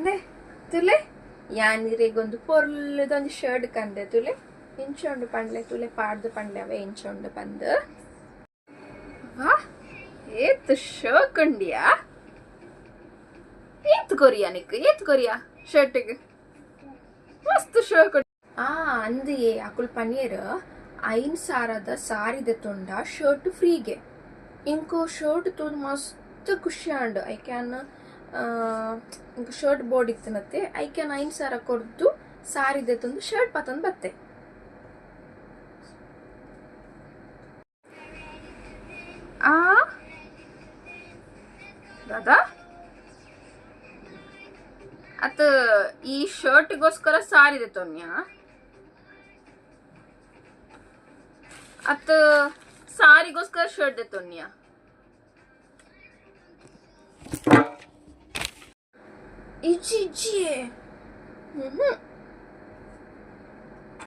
ಎಂದೆ ತುಲೆ ಯಾನಿರೆಗೊಂದು ಪೊರ್ಲದೊಂದು ಶರ್ಟ್ ಕಂಡೆ ತುಲೆ ಇಂಚೊಂಡು ಪಂಡ್ಲೆ ತುಲೆ ಪಾಡ್ದು ಪಂಡ್ಲೆ ಅವೆ ಇಂಚೊಂಡು ಬಂದು ವಾ ಏತ್ ಶೋಕುಂಡಿಯಾ ಏತ್ ಕೊರಿಯಾ ನಿಕ್ ಏತ್ ಕೊರಿಯಾ ಶರ್ಟ್ಗೆ ಮಸ್ತ್ ಶೋಕ್ ಅಂದಿಯೇ ಅಕುಲ್ ಪನ್ನೀರ್ 5,000 ಸಾರಿದೆ ತೊಂಡ ಶರ್ಟ್ ಫ್ರೀಗೆ ಇಂಕೋ ಶರ್ಟ್ ತೋದು ಮಸ್ತ್ ಖುಷಿ ಆಂಡ್ ಐ ಕ್ಯಾನ್ ಇಂಕ ಶರ್ಟ್ ಬೋರ್ಡ್ ಇತ್ತನತ್ತೆ ಐ ಕ್ಯಾನ್ 5,000 ಕೊಡ್ದು ಸಾರಿದೆ ತಂದು ಶರ್ಟ್ ಪತ್ತಂದು ಬತ್ತೆ ದಾದಾ ಅತ್ ಈ ಶರ್ಟ್ಗೋಸ್ಕರ ಸಾರಿದೆ ತೊನ್ಯ ಅತ್ ಸಾರಿಗೋಸ್ಕರ ಶರ್ಟ್ ದೆ ತೊನ್ಯ ಇಜ್ಜಿ ಇಜ್ಜಿ